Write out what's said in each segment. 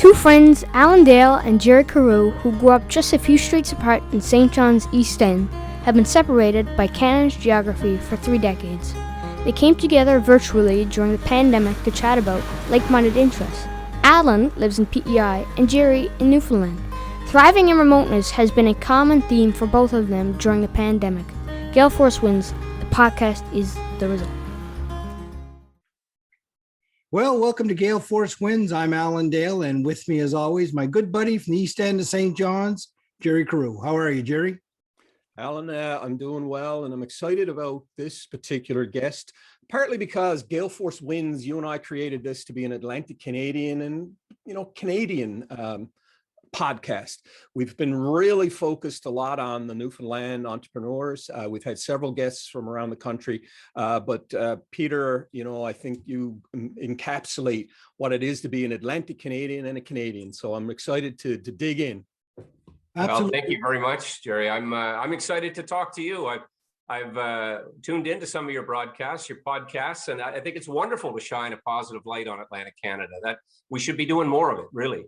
Two friends, Alan Dale and Jerry Carew, who grew up just a few streets apart in St. John's East End, have been separated by Canada's geography for 3 decades. They came together virtually during the pandemic to chat about like-minded interests. Alan lives in PEI and Jerry in Newfoundland. Thriving in remoteness has been a common theme for both of them during the pandemic. Gale Force Wins, the podcast is the result. Well, welcome to Gale Force Wins. I'm Alan Dale, and with me, as always, my good buddy from the East End of St. John's, Jerry Carew. How are you, Jerry? Alan, I'm doing well, and I'm excited about this particular guest, partly because Gale Force Wins, you and I created this to be an Atlantic Canadian and, Canadian podcast. We've been really focused a lot on the Newfoundland entrepreneurs. We've had several guests from around the country, but Peter, I think you encapsulate what it is to be an Atlantic Canadian and a Canadian. So I'm excited to dig in. Absolutely. Well, thank you very much, Jerry. I'm excited to talk to you. I've tuned into some of your broadcasts, your podcasts, and I think it's wonderful to shine a positive light on Atlantic Canada. That we should be doing more of it, really.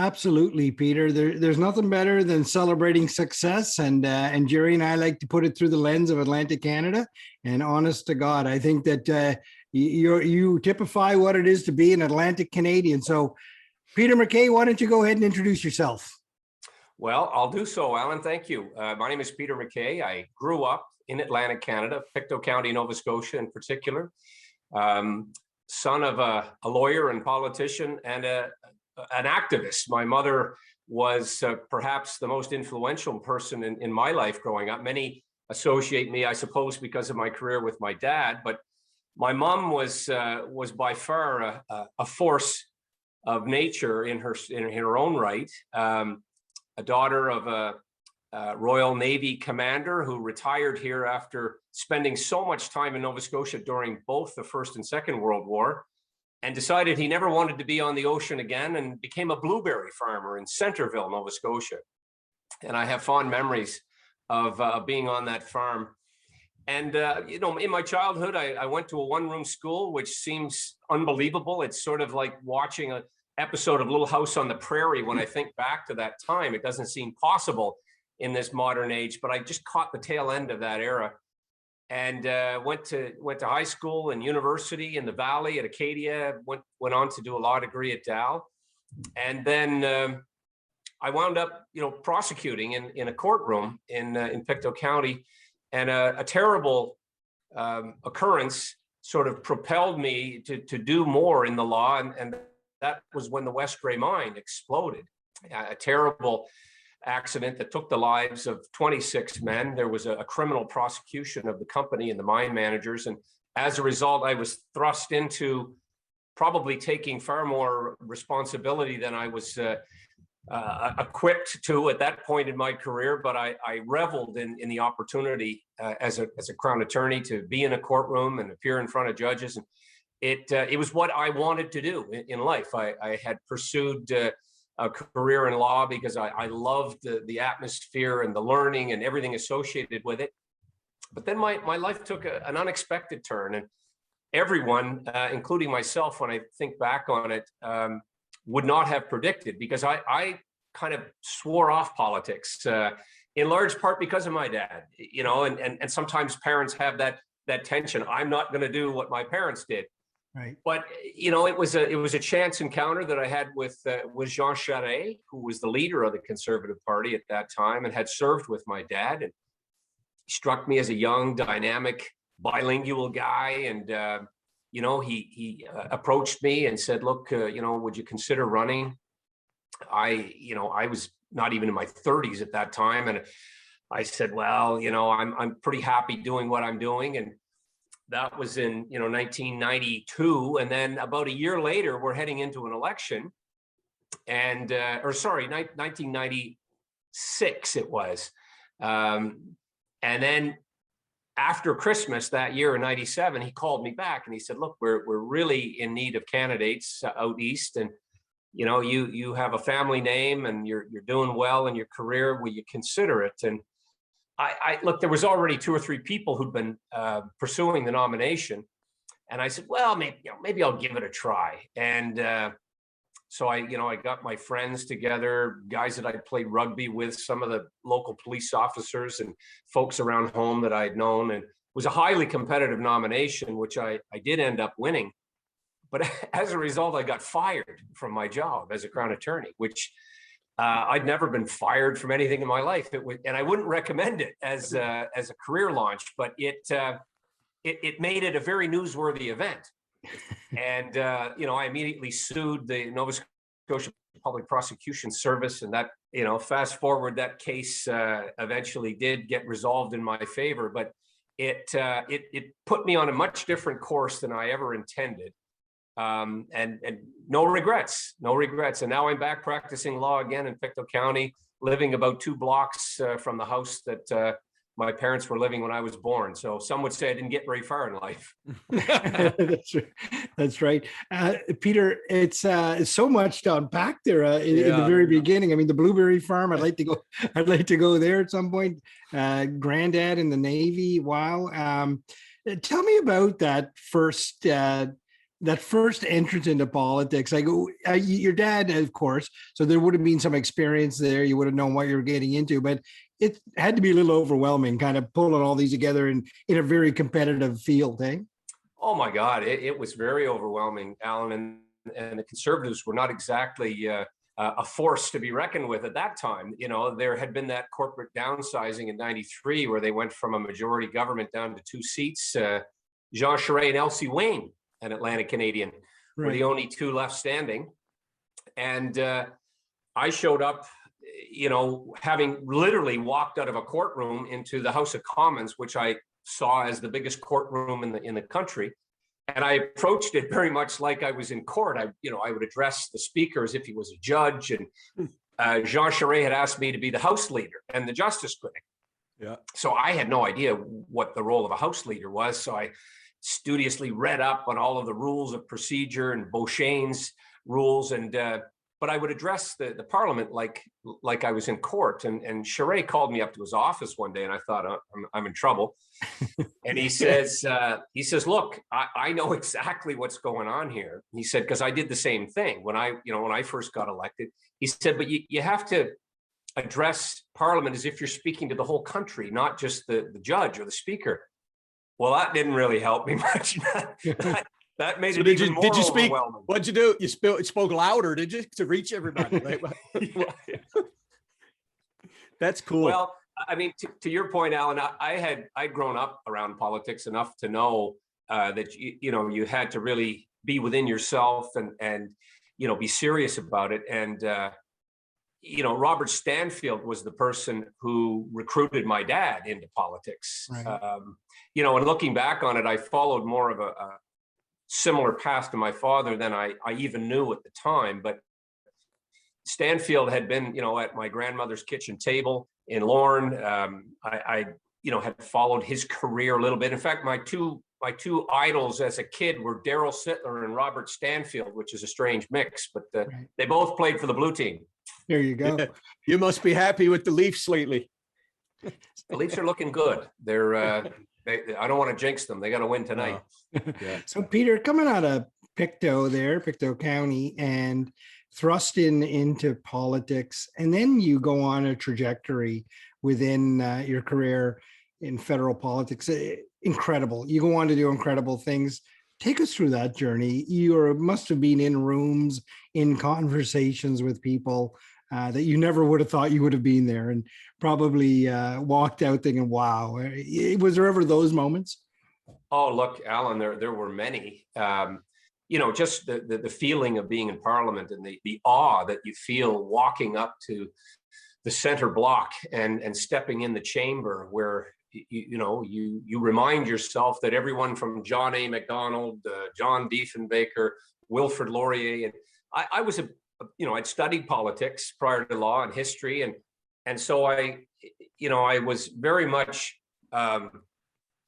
Absolutely, Peter. There's nothing better than celebrating success, and Jerry and I like to put it through the lens of Atlantic Canada. And honest to God, I think that you typify what it is to be an Atlantic Canadian. So, Peter MacKay, why don't you go ahead and introduce yourself? Well, I'll do so, Alan. Thank you. My name is Peter MacKay. I grew up in Atlantic Canada, Pictou County, Nova Scotia in particular. Son of a lawyer and politician and an activist. My mother was perhaps the most influential person in my life growing up. Many associate me, I suppose, because of my career with my dad, but my mom was by far a force of nature in her own right. A daughter of a Royal Navy commander who retired here after spending so much time in Nova Scotia during both the First and Second World War, and decided he never wanted to be on the ocean again and became a blueberry farmer in Centerville, Nova Scotia. And I have fond memories of being on that farm. And, in my childhood, I went to a one-room school, which seems unbelievable. It's sort of like watching an episode of Little House on the Prairie when I think back to that time. It doesn't seem possible in this modern age, but I just caught the tail end of that era. And went to high school and university in the Valley at Acadia, went on to do a law degree at Dal. And then I wound up, prosecuting in a courtroom in Pictou County. And a terrible occurrence sort of propelled me to do more in the law. And that was when the West Grey Mine exploded. A terrible accident that took the lives of 26 men. There was a criminal prosecution of the company and the mine managers. And as a result, I was thrust into probably taking far more responsibility than I was equipped to at that point in my career. But I reveled in the opportunity as a Crown attorney to be in a courtroom and appear in front of judges. And it was what I wanted to do in life. I had pursued a career in law because I loved the atmosphere and the learning and everything associated with it. But then my life took an unexpected turn, and everyone, including myself, when I think back on it, would not have predicted, because I kind of swore off politics in large part because of my dad, and sometimes parents have that tension. I'm not going to do what my parents did. Right. But it was a chance encounter that I had with Jean Charest, who was the leader of the Conservative Party at that time and had served with my dad. And he struck me as a young, dynamic, bilingual guy. And he approached me and said, "Look, would you consider running?" I was not even in my 30s at that time, and I said, "Well, I'm pretty happy doing what I'm doing." And that was in 1992, and then about a year later, we're heading into an election, and 1996 it was, and then after Christmas that year in '97, he called me back and he said, "Look, we're really in need of candidates out east, and you have a family name and you're doing well in your career. Will you consider it?" And I look, there was already 2 or 3 people who'd been pursuing the nomination. And I said, well, maybe I'll give it a try. And So I got my friends together, guys that I'd played rugby with, some of the local police officers and folks around home that I'd known, and it was a highly competitive nomination, which I did end up winning. But as a result, I got fired from my job as a Crown attorney, which I'd never been fired from anything in my life. And I wouldn't recommend it as a career launch, but it made it a very newsworthy event. And I immediately sued the Nova Scotia Public Prosecution Service, and that, fast forward, that case eventually did get resolved in my favor, but it put me on a much different course than I ever intended. And no regrets. And now I'm back practicing law again in Pictou County, living about 2 blocks from the house that my parents were living when I was born. So some would say I didn't get very far in life. That's right. Peter, it's so much to unpack there in the very beginning. I mean, the blueberry farm, I'd like to go there at some point. Granddad in the Navy. Wow. Tell me about that first entrance into politics. Your dad, of course, so there would have been some experience there. You would have known what you were getting into, but it had to be a little overwhelming, kind of pulling all these together in a very competitive field, eh? Oh my God, it was very overwhelming, Alan, and the Conservatives were not exactly a force to be reckoned with at that time. There had been that corporate downsizing in '93 where they went from a majority government down to 2 seats. Jean Charest and Elsie Wayne, an Atlantic Canadian, were the only 2 left standing. And I showed up, having literally walked out of a courtroom into the House of Commons, which I saw as the biggest courtroom in the country. And I approached it very much like I was in court. I would address the speaker as if he was a judge. And Jean Charest had asked me to be the House leader and the justice critic. Yeah. So I had no idea what the role of a House leader was. So I studiously read up on all of the rules of procedure and Beauchene's rules, and but I would address the Parliament like I was in court. And Charest called me up to his office one day, and I thought, I'm in trouble. And he says, look, I know exactly what's going on here. He said, because I did the same thing when I first got elected. He said, but you have to address Parliament as if you're speaking to the whole country, not just the judge or the speaker. Well, that didn't really help me much. That made it even more overwhelming. What'd you do? You spoke louder, did you, to reach everybody? Right? That's cool. Well, I mean, to your point, Alan, I'd grown up around politics enough to know that you had to really be within yourself and be serious about it. And Robert Stanfield was the person who recruited my dad into politics. Right. And looking back on it, I followed more of a similar path to my father than I even knew at the time. But Stanfield had been, at my grandmother's kitchen table in Lorne. I had followed his career a little bit. In fact, my two idols as a kid were Daryl Sittler and Robert Stanfield, which is a strange mix, but they both played for the blue team. There you go. Yeah. You must be happy with the Leafs lately. The Leafs are looking good. They're I don't want to jinx them. They got to win tonight. Yeah. So Peter, coming out of Pictou County, and thrust into politics, and then you go on a trajectory within your career in federal politics. Incredible. You go on to do incredible things. Take us through that journey. You must have been in rooms, in conversations with people that you never would have thought you would have been there, and probably walked out thinking, wow. Was there ever those moments? Oh, look, Alan, there were many. Just the feeling of being in Parliament and the awe that you feel walking up to the center block and stepping in the chamber where you remind yourself that everyone from John A. Macdonald, John Diefenbaker, Wilfrid Laurier, and I was I'd studied politics prior to law and history, and so I was very much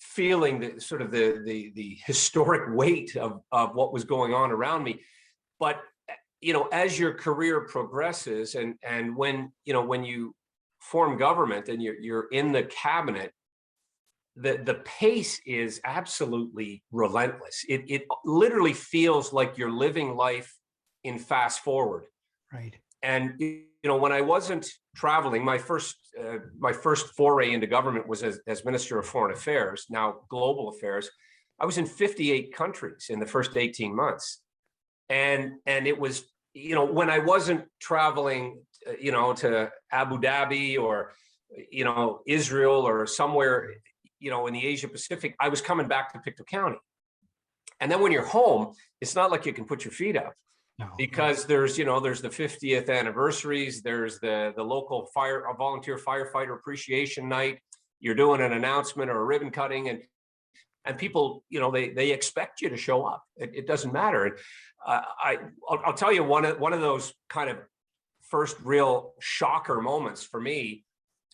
feeling the historic weight of what was going on around me. But as your career progresses, and when you form government and you're in the cabinet, the pace is absolutely relentless. It literally feels like you're living life in fast forward. Right. And when I wasn't traveling, my first foray into government was as Minister of Foreign Affairs, now Global Affairs. I was in 58 countries in the first 18 months. And it was, when I wasn't traveling, to Abu Dhabi or, Israel or somewhere, in the Asia Pacific, I was coming back to Pictou County. And then when you're home, it's not like you can put your feet up. No. Because there's the 50th anniversaries, there's the local volunteer firefighter appreciation night. You're doing an announcement or a ribbon cutting, and people, they expect you to show up. It doesn't matter. I'll tell you one of those kind of first real shocker moments for me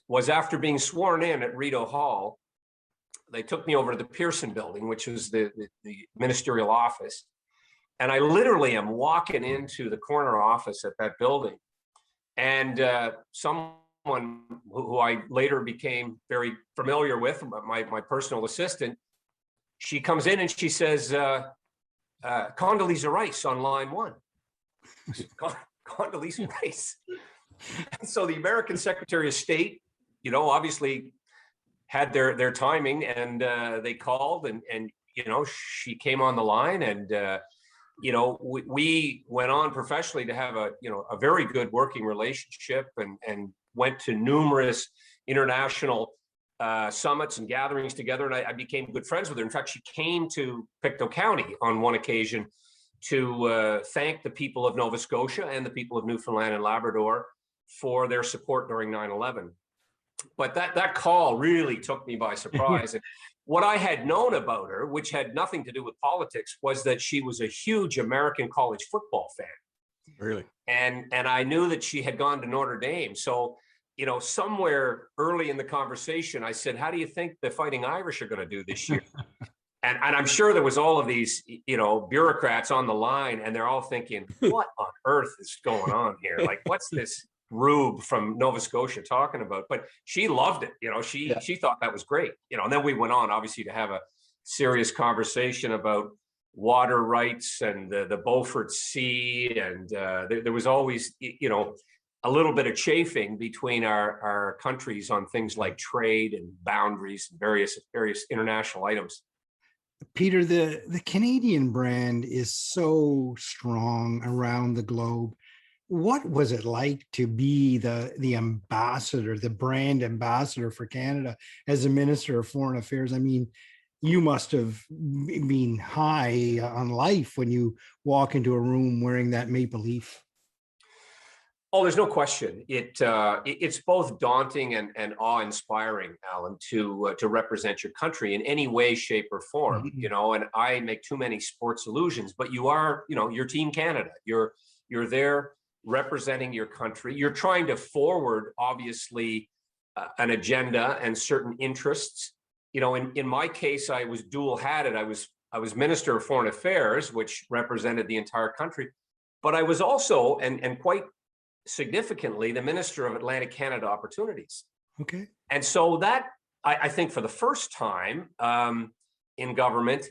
was after being sworn in at Rideau Hall. They took me over to the Pearson building, which was the ministerial office. And I literally am walking into the corner office at that building. And someone who I later became very familiar with, my personal assistant, she comes in and she says, Condoleezza Rice on line 1. Condoleezza Rice. And so the American Secretary of State, obviously had their timing, and they called and she came on the line, and we went on professionally to have a very good working relationship, and went to numerous international summits and gatherings together, and I became good friends with her. In fact, she came to Pictou County on one occasion to thank the people of Nova Scotia and the people of Newfoundland and Labrador for their support during 9/11. But that call really took me by surprise. And what I had known about her, which had nothing to do with politics, was that she was a huge American college football fan. Really? And I knew that she had gone to Notre Dame. So, somewhere early in the conversation, I said, how do you think the Fighting Irish are going to do this year? and I'm sure there was all of these, bureaucrats on the line, and they're all thinking, what on earth is going on here? Like, what's this rube from Nova Scotia talking about? But she loved it. She thought that was great. And then we went on, obviously, to have a serious conversation about water rights and the Beaufort Sea, and there was always a little bit of chafing between our countries on things like trade and boundaries and various international items. Peter, the Canadian brand is so strong around the globe. What was it like to be the ambassador, the brand ambassador for Canada as a Minister of Foreign Affairs? I mean, you must have been high on life when you walk into a room wearing that maple leaf. Oh, there's no question. It's both daunting and awe-inspiring, Alan, to represent your country in any way, shape, or form. Mm-hmm. And I make too many sports allusions, but you are, you're Team Canada. You're there representing your country. You're trying to forward, obviously, an agenda and certain interests. In my case, I was dual-hatted. I was Minister of Foreign Affairs, which represented the entire country, but I was also, and quite significantly, the Minister of Atlantic Canada Opportunities. Okay. And so that, I think, for the first time in government,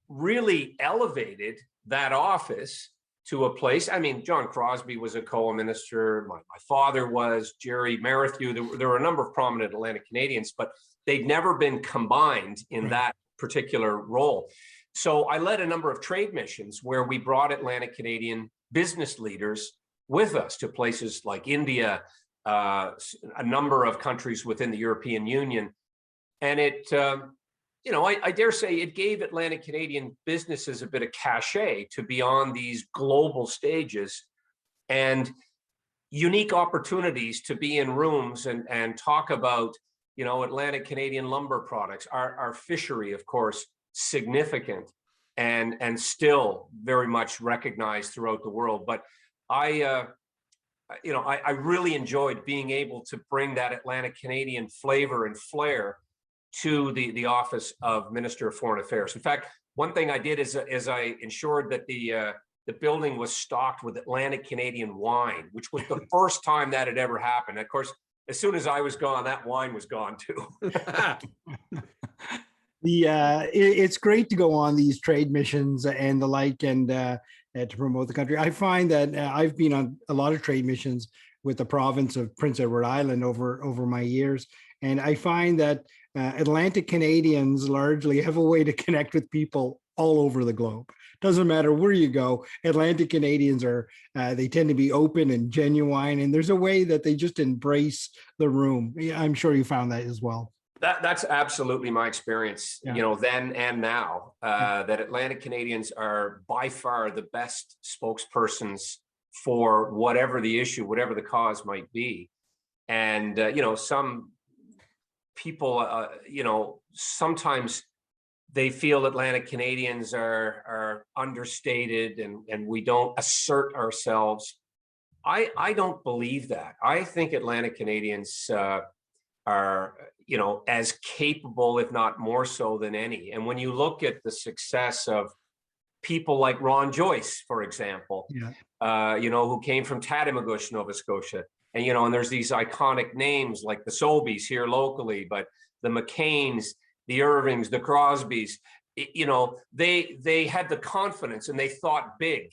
really elevated that office to a place. I mean, John Crosbie was a COA minister. My father was, Jerry Merrithew. There were a number of prominent Atlantic Canadians, but they'd never been combined in that particular role. So I led a number of trade missions where we brought Atlantic Canadian business leaders with us to places like India, a number of countries within the European Union. And it, I dare say it gave Atlantic Canadian businesses a bit of cachet to be on these global stages and unique opportunities to be in rooms and talk about, Atlantic Canadian lumber products, our fishery, of course, significant and still very much recognized throughout the world. But I really enjoyed being able to bring that Atlantic Canadian flavor and flair to the office of Minister of Foreign Affairs. In fact, one thing I did is I ensured that the building was stocked with Atlantic Canadian wine, which was the first time that had ever happened. Of course, as soon as I was gone, that wine was gone too. It's great to go on these trade missions and the like, and to promote the country. I find that I've been on a lot of trade missions with the province of Prince Edward Island over my years, and I find that Atlantic Canadians largely have a way to connect with people all over the globe. Doesn't matter where you go. Atlantic Canadians are, they tend to be open and genuine, and there's a way that they just embrace the room. I'm sure you found that as well. That's absolutely my experience, Yeah. you know, then and now, that Atlantic Canadians are by far the best spokespersons for whatever the issue, whatever the cause might be. And, you know, some people, you know, sometimes they feel Atlantic Canadians are understated and we don't assert ourselves. I don't believe that. I think Atlantic Canadians are, you know, as capable, if not more so than any. And when you look at the success of people like Ron Joyce, for example, you know, who came from Tatamagouche, Nova Scotia, and, you know, and there's these iconic names like the Sobeys here locally, but the McCains, the Irvings, the Crosbys, you know, they had the confidence and they thought big.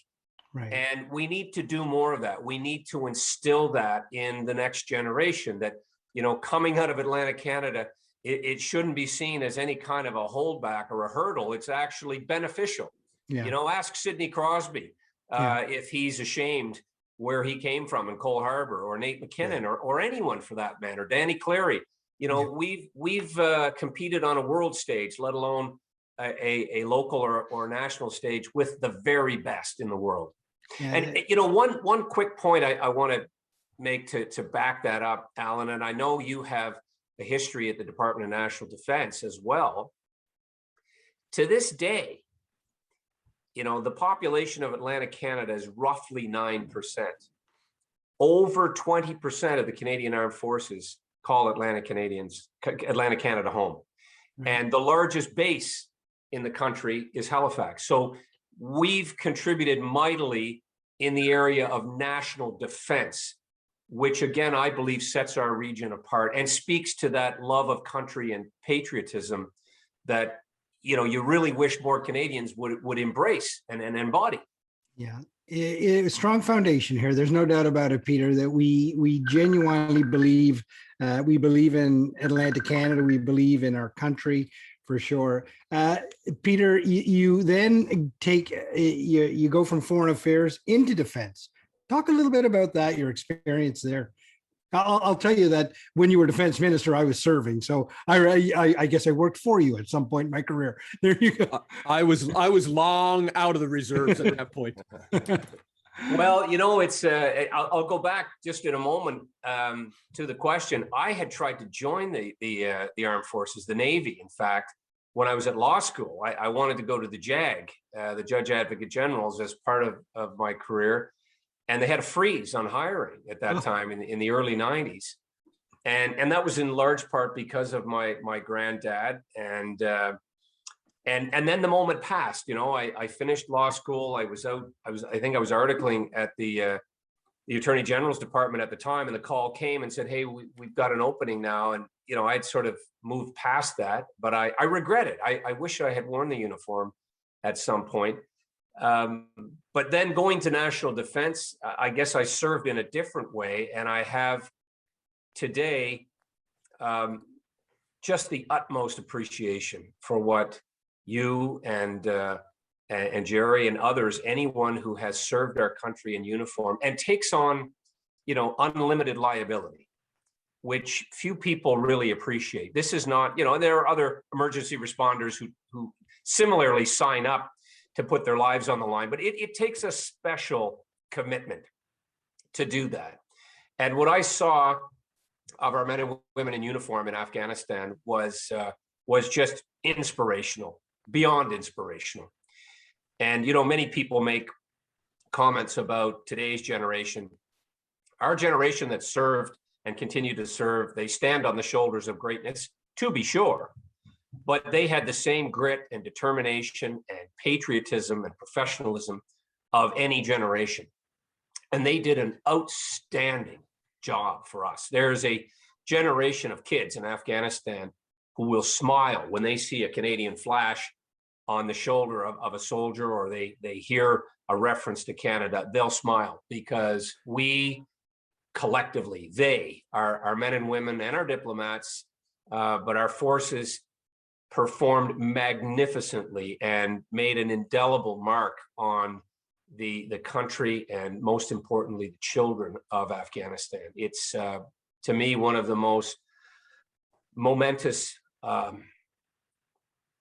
Right. And we need to do more of that. We need to instill that in the next generation, that, you know, coming out of Atlantic Canada, it shouldn't be seen as any kind of a holdback or a hurdle. It's actually beneficial. Yeah. You know, ask Sidney Crosby if he's ashamed where he came from in Cole Harbour, or Nate McKinnon, or anyone for that matter, Danny Clary. You know, we've competed on a world stage, let alone a local or national stage, with the very best in the world. And, you know, one quick point I want to make to back that up, Alan, and I know you have a history at the Department of National Defense as well. To this day, you know, the population of Atlantic Canada is roughly 9%. Over 20% of the Canadian Armed Forces call Atlantic Canada home. And the largest base in the country is Halifax. So we've contributed mightily in the area of national defense, which again, I believe sets our region apart and speaks to that love of country and patriotism that, you know, you really wish more Canadians would embrace and embody. Yeah, a strong foundation here. There's no doubt about it, Peter, that we genuinely believe, we believe in Atlantic Canada. We believe in our country for sure. Peter, you then take, you go from foreign affairs into defense. Talk a little bit about that, your experience there. I'll tell you that when you were defense minister, I was serving. So I guess I worked for you at some point in my career. There you go. I was long out of the reserves at that point. Well, you know, it's I'll go back just in a moment to the question. I had tried to join the armed forces, the Navy. In fact, when I was at law school, I wanted to go to the JAG, the Judge Advocate Generals, as part of my career. And they had a freeze on hiring at that time in the early 90s. And that was in large part because of my granddad. And then the moment passed. You know, I finished law school. I think I was articling at the Attorney General's department at the time, and the call came and said, "Hey, we've got an opening now." And, you know, I'd sort of moved past that, but I regret it. I wish I had worn the uniform at some point. But then going to national defense, I guess I served in a different way. And I have today just the utmost appreciation for what you and Jerry and others, anyone who has served our country in uniform and takes on, you know, unlimited liability, which few people really appreciate. This is not, you know, and there are other emergency responders who similarly sign up to put their lives on the line, but it takes a special commitment to do that. And what I saw of our men and women in uniform in Afghanistan was just inspirational, beyond inspirational. And, you know, many people make comments about today's generation. Our generation that served and continue to serve, they stand on the shoulders of greatness, to be sure. But they had the same grit and determination and patriotism and professionalism of any generation. And they did an outstanding job for us. There's a generation of kids in Afghanistan who will smile when they see a Canadian flash on the shoulder of a soldier, or they hear a reference to Canada. They'll smile because we collectively, they, our men and women and our diplomats, but our forces performed magnificently and made an indelible mark on the country and, most importantly, the children of Afghanistan. It's to me one of the most momentous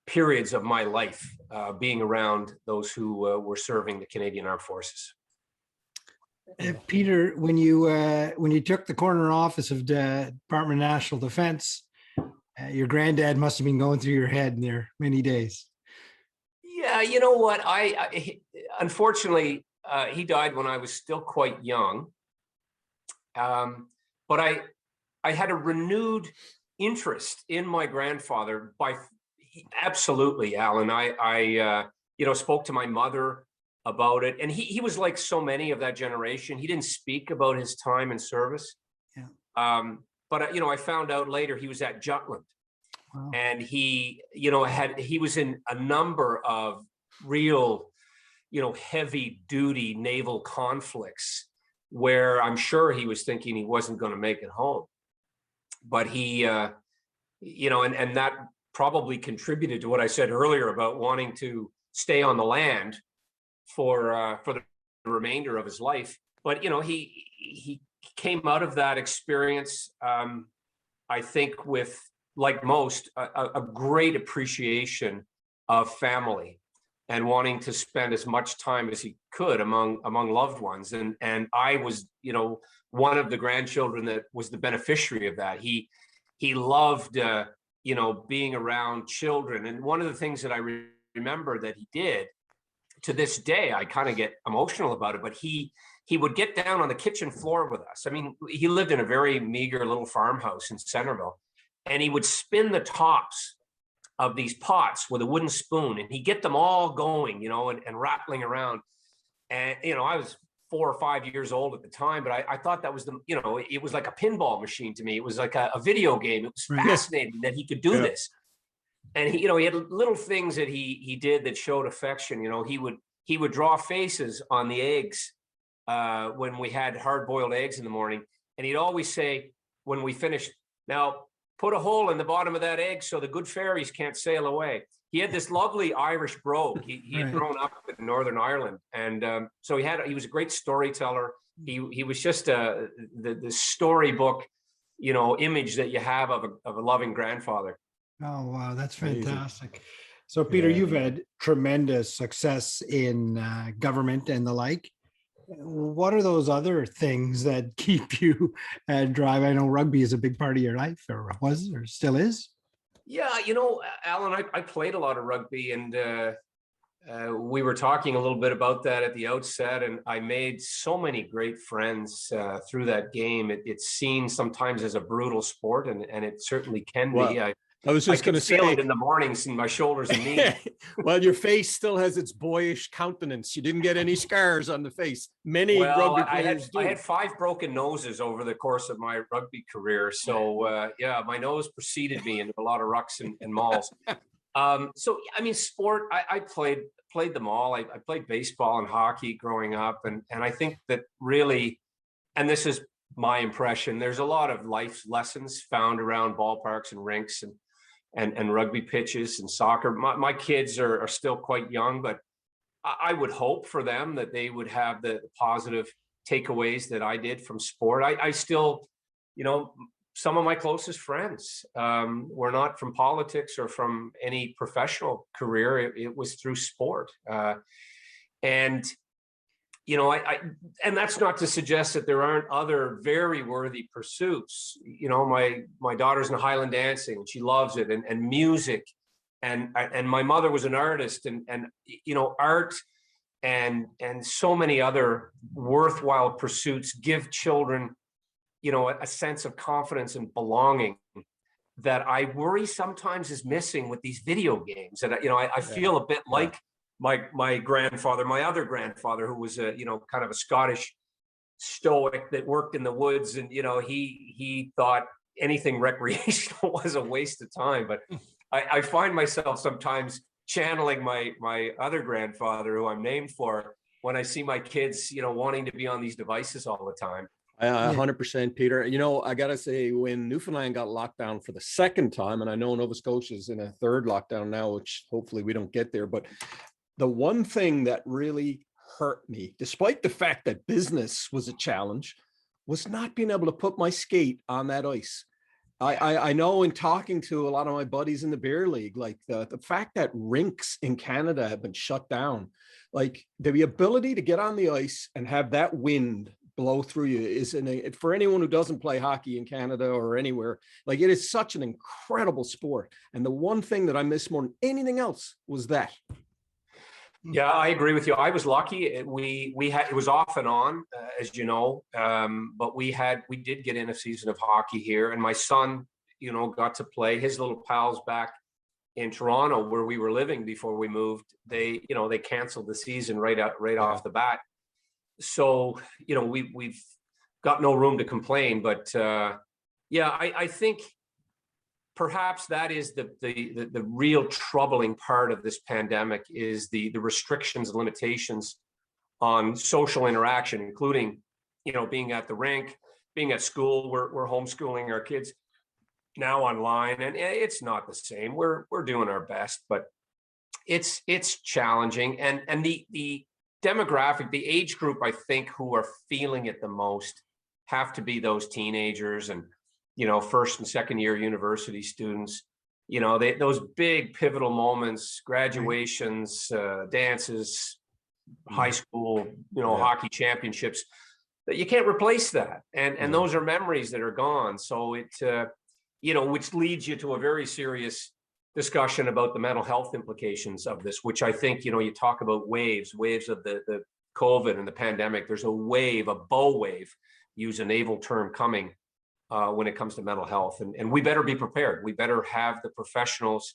periods of my life, being around those who were serving the Canadian Armed Forces. Peter, when you took the corner office of the Department of National Defense, your granddad must have been going through your head in there many days. Yeah, you know what? Unfortunately, he died when I was still quite young. But I had a renewed interest in my grandfather. Absolutely, Alan. I spoke to my mother about it, and he was like so many of that generation. He didn't speak about his time in service. Yeah. But I found out later he was at Jutland. Wow. And he was in a number of real, heavy duty naval conflicts where I'm sure he was thinking he wasn't going to make it home. But he, and that probably contributed to what I said earlier about wanting to stay on the land for the remainder of his life. But, he came out of that experience, I think, with, like most, a great appreciation of family and wanting to spend as much time as he could among loved ones. And I was, one of the grandchildren that was the beneficiary of that. He loved, being around children. And one of the things that I remember that he did, to this day, I kind of get emotional about it, but he would get down on the kitchen floor with us. I mean, he lived in a very meager little farmhouse in Centerville, and he would spin the tops of these pots with a wooden spoon, and he'd get them all going, and rattling around. And, I was 4 or 5 years old at the time, but I thought that was it was like a pinball machine to me. It was like a video game. It was fascinating that he could do this. And he had little things that he did that showed affection. He would draw faces on the eggs when we had hard-boiled eggs in the morning. And he'd always say, when we finished, "Now, put a hole in the bottom of that egg so the good fairies can't sail away." He had this lovely Irish brogue. He had grown up in Northern Ireland. And so he was a great storyteller. He was just the storybook, image that you have of a loving grandfather. Oh, wow. That's fantastic. Amazing. So, Peter, you've had tremendous success in government and the like. What are those other things that keep you drive? I know rugby is a big part of your life, or was, or still is. Yeah, Alan, I played a lot of rugby, and we were talking a little bit about that at the outset, and I made so many great friends through that game. It's seen sometimes as a brutal sport, and it certainly can be. I was just going to say it in the mornings in my shoulders and knees. Well, your face still has its boyish countenance. You didn't get any scars on the face. Many rugby players do. I had 5 broken noses over the course of my rugby career. So my nose preceded me into a lot of rucks and malls. So I mean, sport. I played them all. I played baseball and hockey growing up, and I think that really, and this is my impression, there's a lot of life lessons found around ballparks and rinks and rugby pitches and soccer. My kids are still quite young, but I would hope for them that they would have the positive takeaways that I did from sport. I still, some of my closest friends were not from politics or from any professional career. It was through sport. And that's not to suggest that there aren't other very worthy pursuits. My daughter's in Highland dancing, and she loves it, and music, and my mother was an artist, and art, and so many other worthwhile pursuits give children, a sense of confidence and belonging that I worry sometimes is missing with these video games. And I feel a bit like my grandfather, my other grandfather, who was kind of a Scottish stoic that worked in the woods, and he thought anything recreational was a waste of time. But I find myself sometimes channeling my other grandfather, who I'm named for, when I see my kids, wanting to be on these devices all the time. 100%, Peter. I got to say, when Newfoundland got locked down for the second time, and I know Nova Scotia is in a third lockdown now, which hopefully we don't get there, but the one thing that really hurt me, despite the fact that business was a challenge, was not being able to put my skate on that ice. I know, in talking to a lot of my buddies in the beer league, like the fact that rinks in Canada have been shut down, like the ability to get on the ice and have that wind blow through you is for anyone who doesn't play hockey in Canada or anywhere, like, it is such an incredible sport. And the one thing that I miss more than anything else was that. Yeah, I agree with you. I was lucky. We had, it was off and on, as you know, but we did get in a season of hockey here, and my son, got to play. His little pals back in Toronto, where we were living before we moved, they canceled the season right off the bat. So, we've got no room to complain, but I think perhaps that is the real troubling part of this pandemic, is the restrictions and limitations on social interaction, including, being at the rink, being at school. We're homeschooling our kids now online, and it's not the same. We're doing our best, but it's challenging. And the demographic, the age group, I think, who are feeling it the most have to be those teenagers and first and second year university students. Those big pivotal moments, graduations, dances, high school, hockey championships, that you can't replace that. And those are memories that are gone. So it, which leads you to a very serious discussion about the mental health implications of this, which I think, you talk about waves of the COVID and the pandemic. There's a bow wave, use a naval term, coming when it comes to mental health. And we better be prepared. We better have the professionals,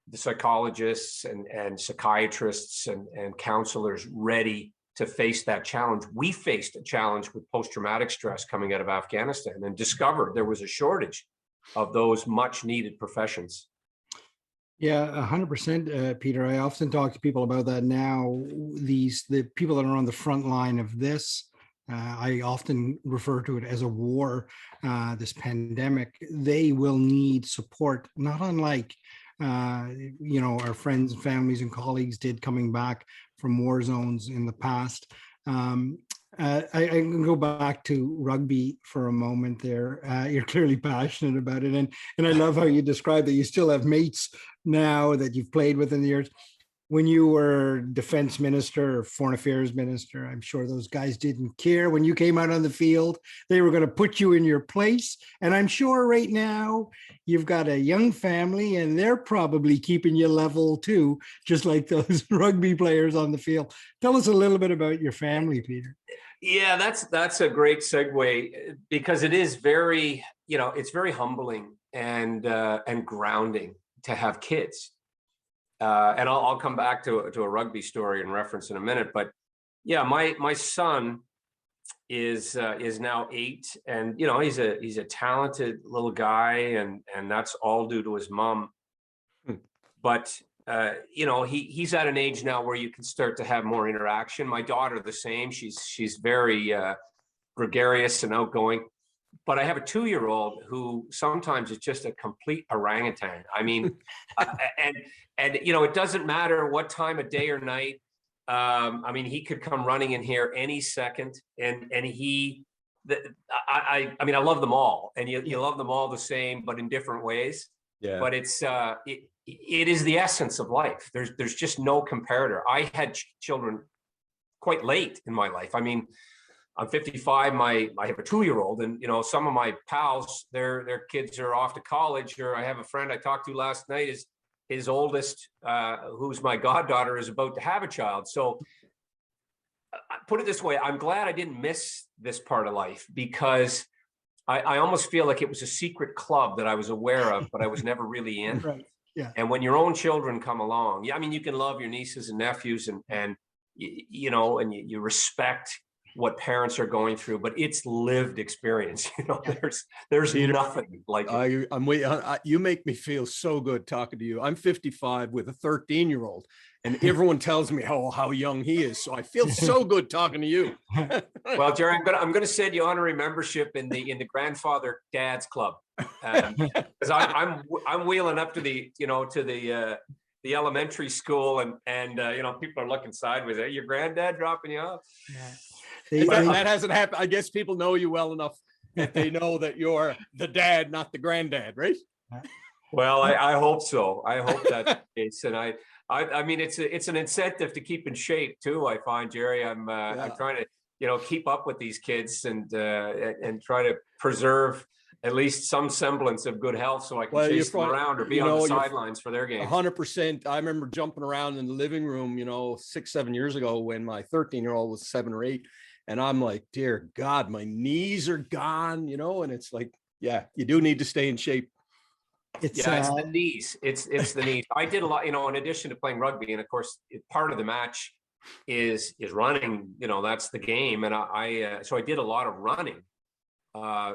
the psychologists and psychiatrists and counselors ready to face that challenge. We faced a challenge with post-traumatic stress coming out of Afghanistan, and discovered there was a shortage of those much needed professions. Yeah, 100%, Peter. I often talk to people about that now. The people that are on the front line of this, I often refer to it as a war, this pandemic. They will need support, not unlike, our friends and families and colleagues did coming back from war zones in the past. I can go back to rugby for a moment there. You're clearly passionate about it. And I love how you describe that you still have mates now that you've played with in the years. When you were defense minister or foreign affairs minister, I'm sure those guys didn't care. When you came out on the field, they were going to put you in your place. And I'm sure right now you've got a young family, and they're probably keeping you level too, just like those rugby players on the field. Tell us a little bit about your family, Peter. Yeah, that's a great segue, because it is very, it's very humbling and grounding to have kids. And I'll come back to a rugby story and reference in a minute. But yeah, my son is now 8, and he's a talented little guy, and that's all due to his mom. But he's at an age now where you can start to have more interaction. My daughter, the same. She's very gregarious and outgoing. But I have a 2-year-old who sometimes is just a complete orangutan. I mean, and it doesn't matter what time of day or night. I mean, he could come running in here any second, and I love them all, and you love them all the same, but in different ways. Yeah. But it's it is the essence of life. There's just no comparator. I had children quite late in my life. I mean, I'm 55. I have a 2-year-old, and some of my pals, their kids are off to college. Or I have a friend I talked to last night. His oldest, who's my goddaughter, is about to have a child. So, put it this way: I'm glad I didn't miss this part of life, because I almost feel like it was a secret club that I was aware of, but I was never really in. Right. Yeah. And when your own children come along, I mean, you can love your nieces and nephews, and you respect what parents are going through, but it's lived experience. You know, Yeah. there's Peter, nothing like it. You make me feel so good talking to you. I'm 55 with a 13-year-old, and everyone tells me how young he is. So I feel so good talking to you. Well, Jerry, I'm gonna send you honorary membership in the grandfather dads club, because I'm wheeling up to the elementary school, and you know, people are looking sideways. Hey, your granddad dropping you off? Yeah. That hasn't happened. I guess people know you well enough that they know that you're the dad, not the granddad, right? Well, I hope so. I hope that's the case. And I mean, it's an incentive to keep in shape too. I find, Jerry, I'm trying to, you know, keep up with these kids and try to preserve at least some semblance of good health, so I can chase them around or be on the sidelines for their games. 100%. I remember jumping around in the living room, you know, 6-7 years ago when my 13-year-old was 7 or 8. And I'm like, dear God, my knees are gone, you know, and it's like, yeah, you do need to stay in shape. It's the knees. It's the knees. I did a lot, you know, in addition to playing rugby, and of course, part of the match is running. You know, that's the game, and so I did a lot of running,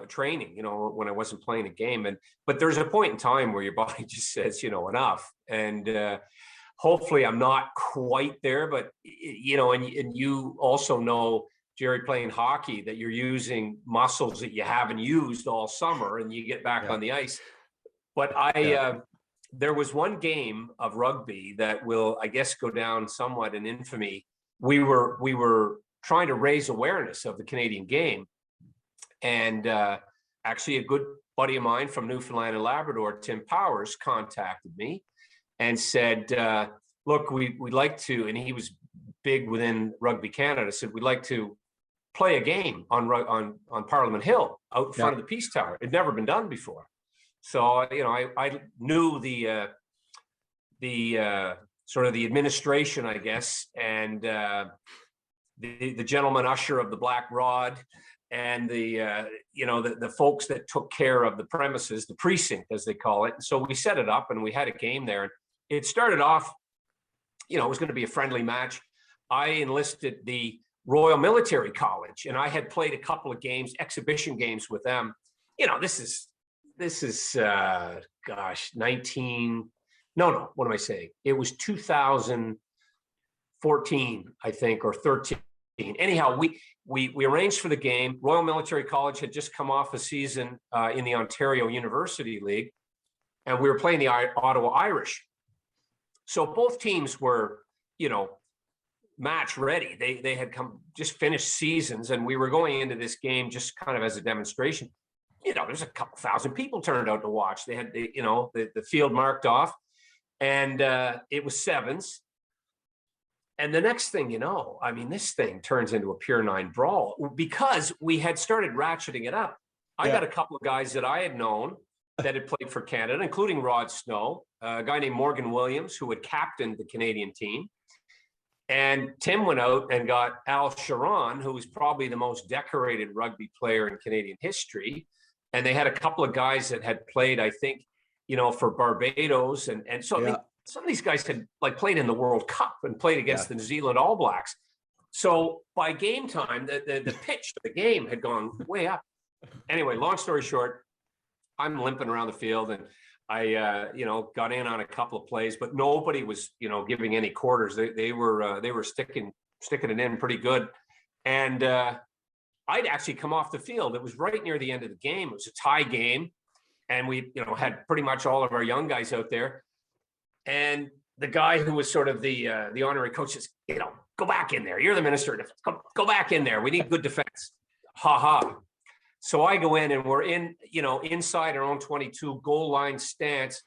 training. You know, when I wasn't playing a game, but there's a point in time where your body just says, you know, enough, and hopefully I'm not quite there, but you know, and you also know, Jerry, playing hockey, that you're using muscles that you haven't used all summer, and you get back on the ice. But there was one game of rugby that will, I guess, go down somewhat in infamy. We were trying to raise awareness of the Canadian game, and actually, a good buddy of mine from Newfoundland and Labrador, Tim Powers, contacted me and said, "Look, we'd like to," and he was big within Rugby Canada. Said, "We'd like to play a game on Parliament Hill out in front of the Peace Tower. It'd never been done before." So, you know, I knew the sort of the administration, I guess, and the gentleman usher of the Black Rod, and you know, the folks that took care of the premises, the precinct as they call it. So we set it up, and we had a game there. And it started off, you know, it was going to be a friendly match. I enlisted the Royal Military College, and I had played a couple of games, exhibition games with them. You know, this is gosh, what am I saying? It was 2014, I think, or 13. Anyhow, we arranged for the game. Royal Military College had just come off a season in the Ontario University League, and we were playing the Ottawa Irish. So both teams were, you know, match ready. They had just finished seasons, and we were going into this game just kind of as a demonstration. You know, there's a couple thousand people turned out to watch. They had the field marked off, and it was sevens. And the next thing you know, I mean, this thing turns into a pure 9 brawl because we had started ratcheting it up. I got a couple of guys that I had known that had played for Canada, including Rod Snow, a guy named Morgan Williams, who had captained the Canadian team. And Tim went out and got Al Sharon, who was probably the most decorated rugby player in Canadian history. And they had a couple of guys that had played, I think, you know, for Barbados. And so I mean, some of these guys had like played in the World Cup and played against the New Zealand All Blacks. So by game time, the pitch of the game had gone way up. Anyway, long story short, I'm limping around the field, and I, you know, got in on a couple of plays, but nobody was, you know, giving any quarters. They were sticking it in pretty good. And I'd actually come off the field. It was right near the end of the game. It was a tie game, and we, you know, had pretty much all of our young guys out there. And the guy who was sort of the honorary coach says, you know, go back in there. You're the minister. Go back in there. We need good defense. Ha ha. So I go in, and we're in, you know, inside our own 22 goal line stance.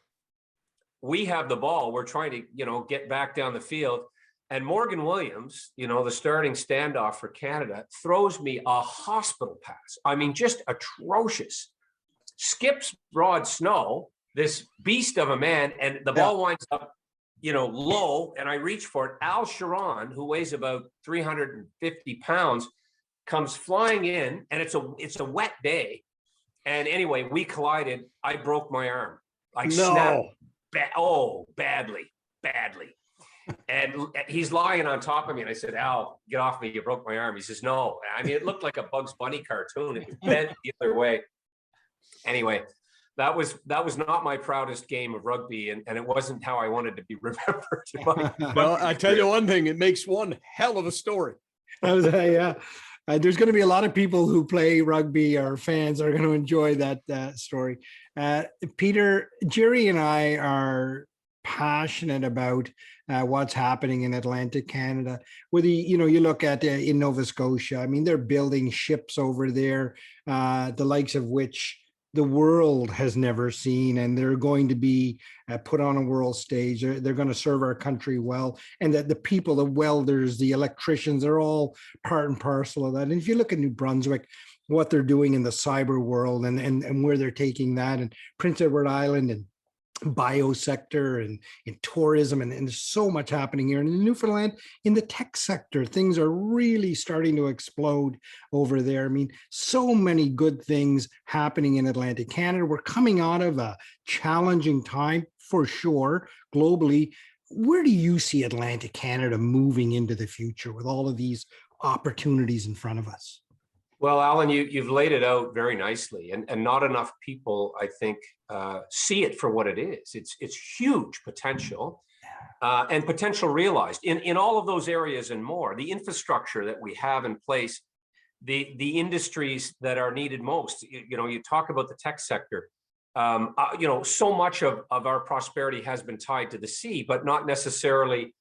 We have the ball. We're trying to, you know, get back down the field. And Morgan Williams, you know, the starting standoff for Canada, throws me a hospital pass. I mean, just atrocious. Skips Rod Snow, this beast of a man, and the ball winds up, you know, low, and I reach for it. Al Sharon, who weighs about 350 pounds, comes flying in, and it's a wet day. And anyway, we collided. I broke my arm. I snapped. Badly. And he's lying on top of me. And I said, Al, get off me. You broke my arm. He says, no. I mean, it looked like a Bugs Bunny cartoon. It was bent the other way. Anyway, that was not my proudest game of rugby. And it wasn't how I wanted to be remembered. Well, I tell you one thing, it makes one hell of a story. Yeah. There's going to be a lot of people who play rugby or fans are going to enjoy that story. Peter, Jerry and I are passionate about what's happening in Atlantic Canada. Whether you look at in Nova Scotia, I mean, they're building ships over there, the likes of which the world has never seen, and they're going to be put on a world stage. They're going to serve our country well, and that the people, the welders, the electricians, are all part and parcel of that. And if you look at New Brunswick, what they're doing in the cyber world and where they're taking that, and Prince Edward Island and biosector and in tourism, and there's so much happening here. And in Newfoundland, in the tech sector, things are really starting to explode over there. I mean, so many good things happening in Atlantic Canada. We're coming out of a challenging time for sure, globally. Where do you see Atlantic Canada moving into the future with all of these opportunities in front of us? Well, Alan, you've laid it out very nicely, and not enough people, I think, see it for what it is. It's huge potential, and potential realized in all of those areas and more. The infrastructure that we have in place, the industries that are needed most. You talk about the tech sector. So much of our prosperity has been tied to the sea, but not necessarily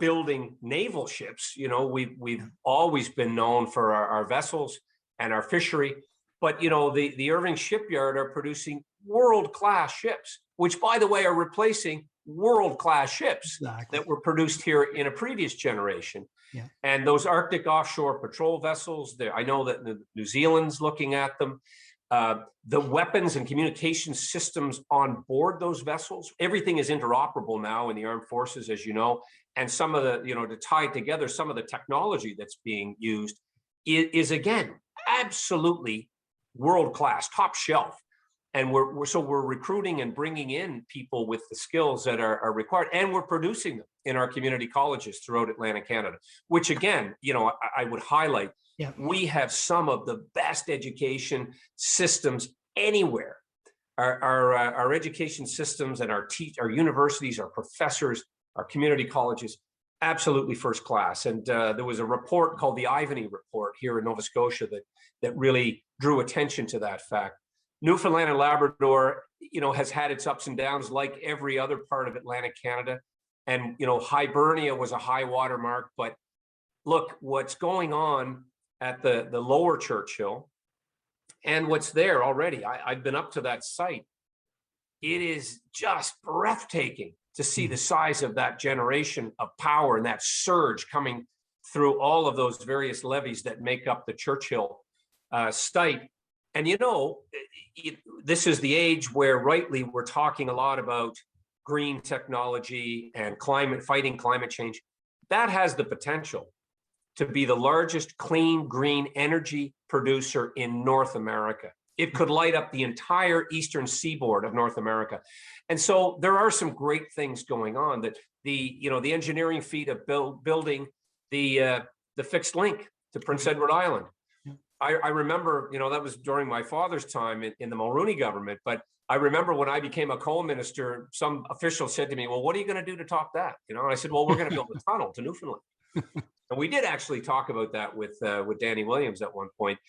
building naval ships. We've always been known for our vessels and our fishery, but the Irving shipyard are producing world-class ships, which, by the way, are replacing world-class ships that were produced here in a previous generation. Yeah. And those Arctic offshore patrol vessels, I know that New Zealand's looking at them. The weapons and communication systems on board those vessels, everything is interoperable now in the armed forces, as you know. And some of the, to tie together some of the technology that's being used is again, absolutely world-class, top shelf. And we're recruiting and bringing in people with the skills that are required, and we're producing them in our community colleges throughout Atlantic Canada, which again, I would highlight. Yeah. We have some of the best education systems anywhere. Our education systems and our universities, our professors, our community colleges, absolutely first class. And there was a report called the Ivany Report here in Nova Scotia that really drew attention to that fact. Newfoundland and Labrador, has had its ups and downs like every other part of Atlantic Canada. And, Hibernia was a high water mark. But look, what's going on at the lower Churchill and what's there already, I've been up to that site. It is just breathtaking to see the size of that generation of power and that surge coming through all of those various levees that make up the Churchill site. And this is the age where rightly we're talking a lot about green technology and fighting climate change. That has the potential to be the largest clean green energy producer in North America. It could light up the entire eastern seaboard of North America. And so there are some great things going on, that the engineering feat of building the fixed link to Prince Edward Island. I remember, that was during my father's time in the Mulroney government, but I remember when I became a coal minister, some official said to me, well, what are you going to do to top that? And I said, well, we're going to build a tunnel to Newfoundland. And we did actually talk about that with Danny Williams at one point.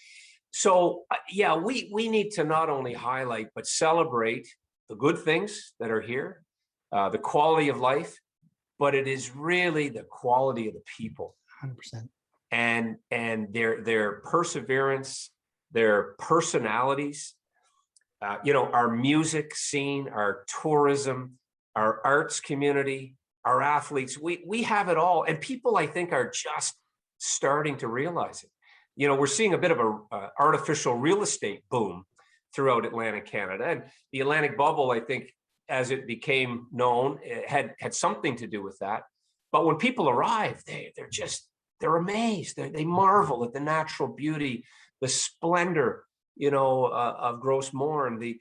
So yeah, we need to not only highlight, but celebrate the good things that are here, the quality of life, but it is really the quality of the people. 100%. And their perseverance, their personalities, our music scene, our tourism, our arts community, our athletes, we have it all. And people, I think, are just starting to realize it. We're seeing a bit of a artificial real estate boom throughout Atlantic Canada. And the Atlantic bubble, I think, as it became known, it had something to do with that. But when people arrive, they're amazed. They marvel at the natural beauty, the splendor, of Gross Mourne, the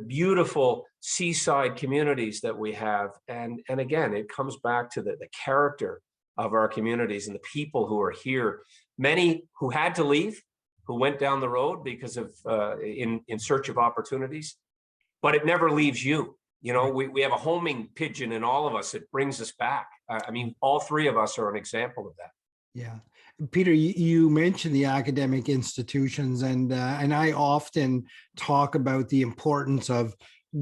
beautiful seaside communities that we have. And again, it comes back to the character of our communities and the people who are here. Many who had to leave, who went down the road because of in search of opportunities, but it never leaves you. We have a homing pigeon in all of us. It brings us back. I mean, all three of us are an example of that. Yeah. Peter, you mentioned the academic institutions, and I often talk about the importance of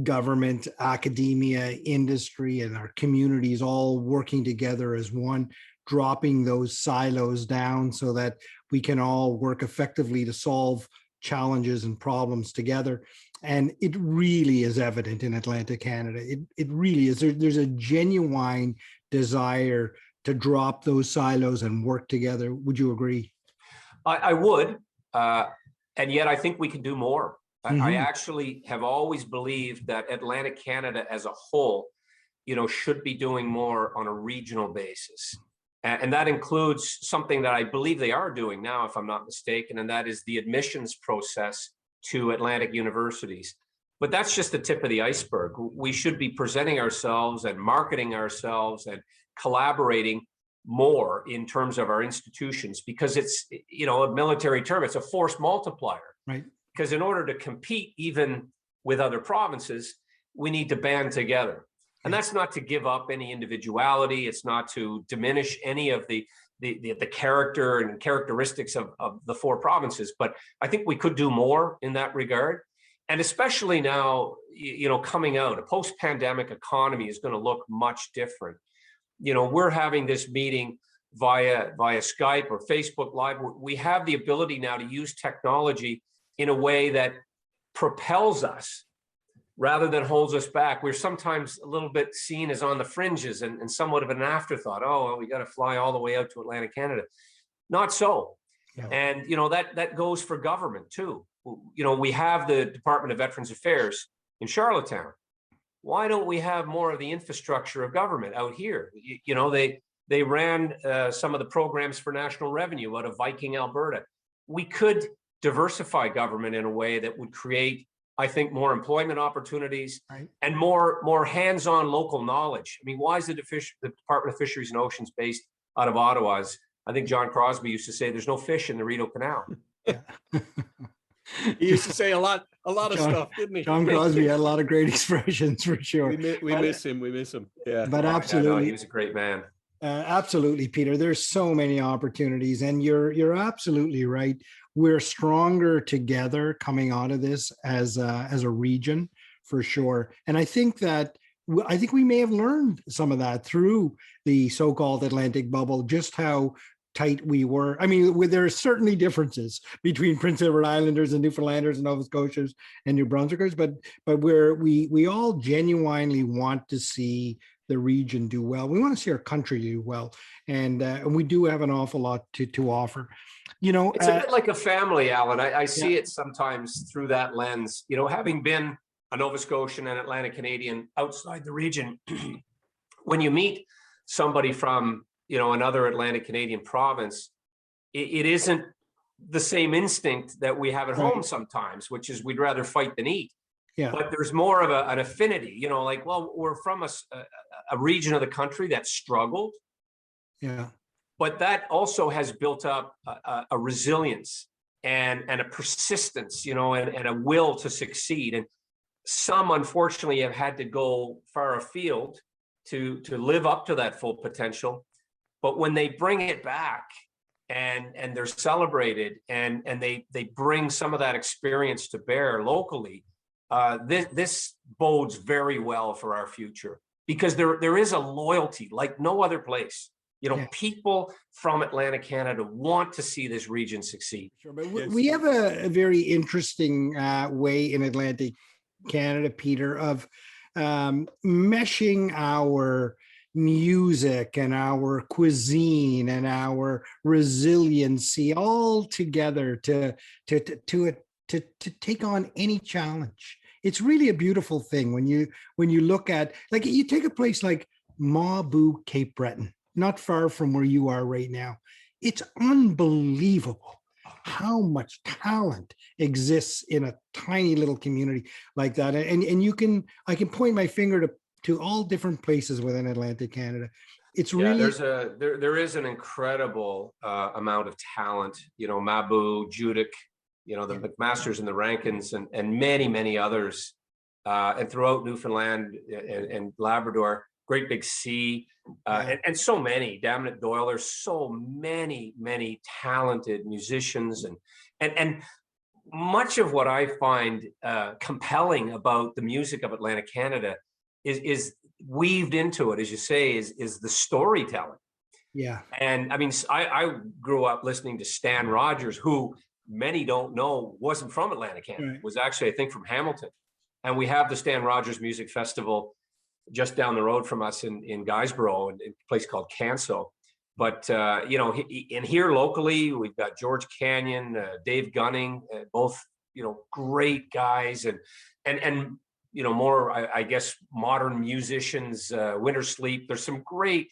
government, academia, industry, and our communities all working together as one, dropping those silos down so that we can all work effectively to solve challenges and problems together. And it really is evident in Atlantic Canada. It really is. There's a genuine desire to drop those silos and work together. Would you agree? I would, and yet I think we can do more. I actually have always believed that Atlantic Canada as a whole, should be doing more on a regional basis. And that includes something that I believe they are doing now, if I'm not mistaken, and that is the admissions process to Atlantic universities. But that's just the tip of the iceberg. We should be presenting ourselves and marketing ourselves and collaborating more in terms of our institutions, because it's, a military term, it's a force multiplier. Right. Because in order to compete even with other provinces, we need to band together. And that's not to give up any individuality. It's not to diminish any of the character and characteristics of the four provinces. But I think we could do more in that regard. And especially now, coming out, a post-pandemic economy is going to look much different. We're having this meeting via Skype or Facebook Live. We have the ability now to use technology in a way that propels us rather than holds us back. We're sometimes a little bit seen as on the fringes and somewhat of an afterthought. Oh, well, we got to fly all the way out to Atlantic Canada. Not so. Yeah. And, that goes for government too. We have the Department of Veterans Affairs in Charlottetown. Why don't we have more of the infrastructure of government out here? They ran some of the programs for national revenue out of Viking, Alberta. We could diversify government in a way that would create, I think, more employment opportunities, right, and more hands-on local knowledge. I mean, why is the Department of Fisheries and Oceans based out of Ottawa? I think John Crosby used to say, there's no fish in the Rideau Canal. Yeah. He used to say a lot of stuff, didn't he? John Crosby had a lot of great expressions, for sure. We miss him. We miss him. Yeah. But absolutely, yeah, no, he was a great man. Absolutely, Peter. There's so many opportunities, and you're absolutely right. We're stronger together coming out of this as a region, for sure. And I think we may have learned some of that through the so-called Atlantic bubble, just how tight we were. I mean, there are certainly differences between Prince Edward Islanders and Newfoundlanders and Nova Scotians and New Brunswickers, but we all genuinely want to see the region do well. We want to see our country do well, and we do have an awful lot to offer. It's a bit like a family, Alan. I see it sometimes through that lens. Having been a Nova Scotian and Atlantic Canadian outside the region, when you meet somebody from another Atlantic Canadian province, it isn't the same instinct that we have at home sometimes, which is we'd rather fight than eat. Yeah. But there's more of an affinity, we're from a region of the country that struggled. Yeah. But that also has built up a resilience and a persistence, and a will to succeed. And some, unfortunately, have had to go far afield to live up to that full potential. But when they bring it back and they're celebrated and they bring some of that experience to bear locally, this bodes very well for our future, because there is a loyalty like no other place. People from Atlantic Canada want to see this region succeed. Sure, but we have a very interesting way in Atlantic Canada, Peter, of meshing our music and our cuisine and our resiliency all together to take on any challenge. It's really a beautiful thing when you look at, like, you take a place like Mawbu, Cape Breton, not far from where you are right now. It's unbelievable how much talent exists in a tiny little community like that. And I can point my finger to all different places within Atlantic Canada. It's Yeah, really there is an incredible amount of talent. You know, Mabu, Judic, you know, the McMasters and the Rankins, and many others, and throughout Newfoundland and Labrador, Great Big Sea, and so many. Damnit Doyle. There's so many talented musicians, and much of what I find compelling about the music of Atlantic Canada is weaved into it, as you say, is the storytelling. Yeah. And I mean, I grew up listening to Stan Rogers, who many don't know wasn't from Atlantic Canada, was actually, I think, from Hamilton. And we have the Stan Rogers Music Festival just down the road from us in Guysborough, in a place called Counsel. But you know, in here locally, we've got George Canyon, Dave Gunning, both, you know, great guys, and you know, more, I guess, modern musicians, Winter Sleep. There's some great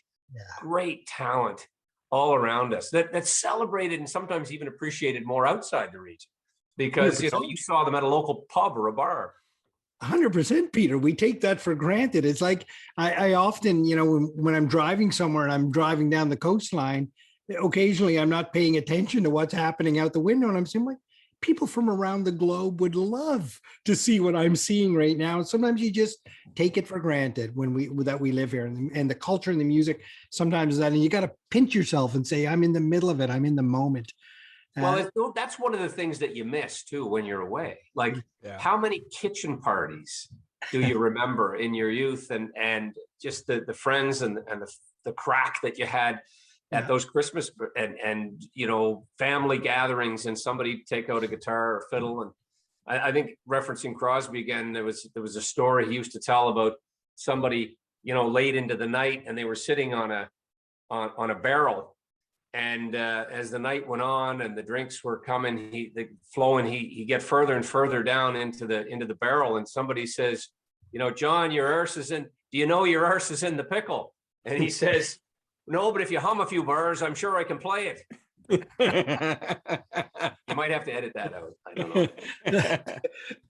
talent all around us that's celebrated and sometimes even appreciated more outside the region, because 100%. You know, you saw them at a local pub or a bar. 100%, Peter. We take that for granted. It's like I often, you know, when I'm driving somewhere and I'm driving down the coastline, occasionally I'm not paying attention to what's happening out the window, and I'm saying, like, people from around the globe would love to see what I'm seeing right now. And sometimes you just take it for granted when we live here, and the culture and the music sometimes is that, and you got to pinch yourself and say, I'm in the middle of it. I'm in the moment. Well, that's one of the things that you miss too when you're away. Like, how many kitchen parties do you remember in your youth, and just the friends and the crack that you had at those Christmas and you know, family gatherings, and somebody take out a guitar or fiddle. And I think, referencing Crosby again, there was a story he used to tell about somebody, you know, late into the night, and they were sitting on a barrel. And as the night went on and the drinks were coming, he get further and further down into the barrel, and somebody says, you know, John, your arse is in. Do you know your arse is in the pickle? And he says, no, but if you hum a few bars, I'm sure I can play it. You might have to edit that out. I don't know.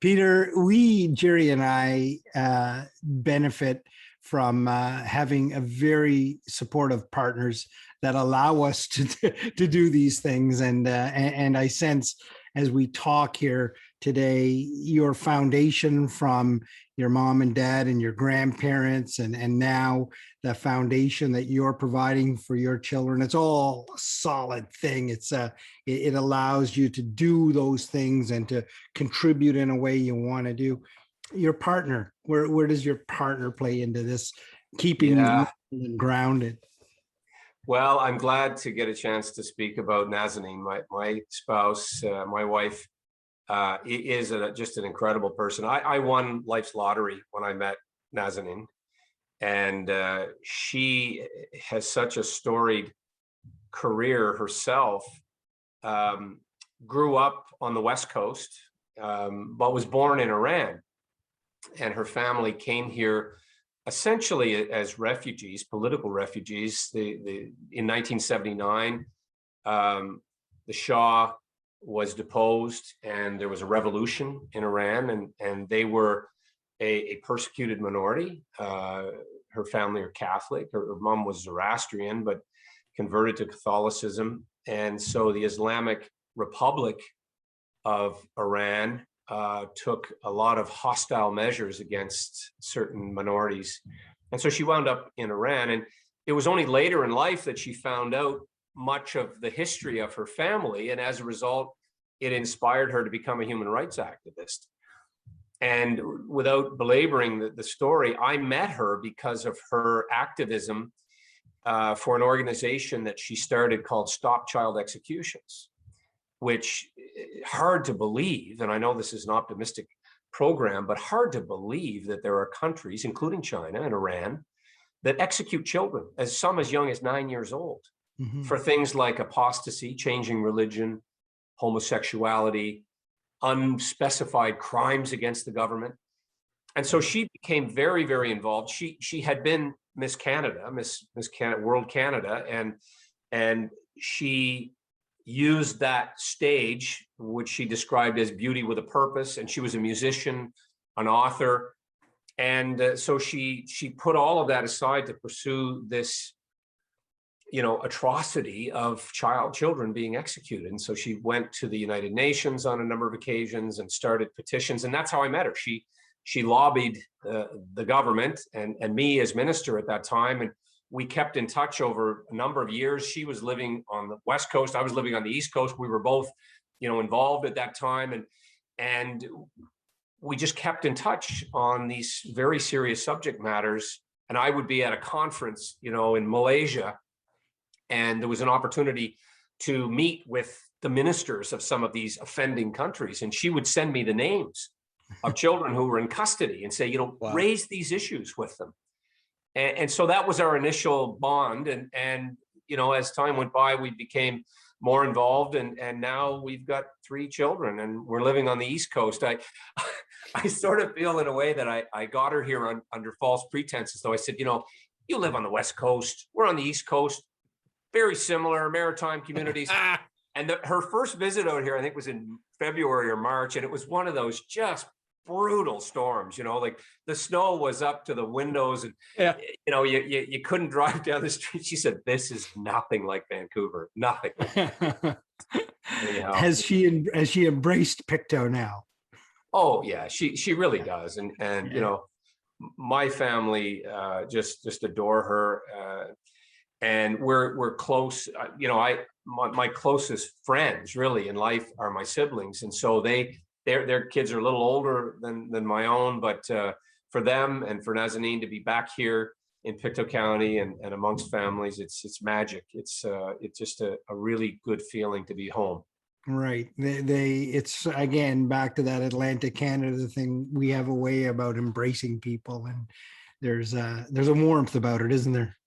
Peter, Jerry and I benefit from having a very supportive partners that allow us to do these things. And I sense, as we talk here today, your foundation from your mom and dad and your grandparents, and now the foundation that you're providing for your children, it's all a solid thing. It allows you to do those things and to contribute in a way you want to do. Your partner, where does your partner play into this, keeping you grounded? Well, I'm glad to get a chance to speak about Nazanin, my spouse, my wife. Is just an incredible person. I won life's lottery when I met Nazanin, and she has such a storied career herself. Grew up on the West Coast, but was born in Iran, and her family came here essentially as refugees, political refugees. In 1979, the Shah was deposed, and there was a revolution in Iran, and they were a persecuted minority. Her family are Catholic. Her mom was Zoroastrian, but converted to Catholicism. And so the Islamic Republic of Iran took a lot of hostile measures against certain minorities. And so she wound up in Iran. And it was only later in life that she found out much of the history of her family. And as a result, it inspired her to become a human rights activist. And without belaboring the story, I met her because of her activism for an organization that she started called Stop Child Executions, which, hard to believe, and I know this is an optimistic program, but hard to believe that there are countries, including China and Iran, that execute children, some as young as 9 years old, for things like apostasy, changing religion, homosexuality, unspecified crimes against the government. And so she became very, very involved. She had been Miss Canada, Miss Canada, World Canada, and she used that stage, which she described as beauty with a purpose. And she was a musician, an author. And so she put all of that aside to pursue this, atrocity of children being executed. And so she went to the United Nations on a number of occasions and started petitions. And that's how I met her. She lobbied the government and me as minister at that time. And we kept in touch over a number of years. She was living on the West Coast. I was living on the East Coast. We were both, involved at that time. And we just kept in touch on these very serious subject matters. And I would be at a conference, in Malaysia, and there was an opportunity to meet with the ministers of some of these offending countries. And she would send me the names of children who were in custody and say, Wow. raise these issues with them. And so that was our initial bond. And as time went by, we became more involved. And now we've got 3 children and we're living on the East Coast. I sort of feel in a way that I got her here under false pretenses. So I said, you live on the West Coast. We're on the East Coast. Very similar maritime communities. And her first visit out here, I think, was in February or March. And it was one of those just brutal storms, like the snow was up to the windows and, you couldn't drive down the street. She said, this is nothing like Vancouver, nothing. Has she embraced Pictou now? Oh yeah, she really does. And my family just adore her. And we're close. My closest friends really in life are my siblings, and so their kids are a little older than my own. But for them and for Nazanin to be back here in Pictou County and amongst families, it's magic. It's just a really good feeling to be home. Right. It's again back to that Atlantic Canada thing. We have a way about embracing people, and there's a warmth about it, isn't there?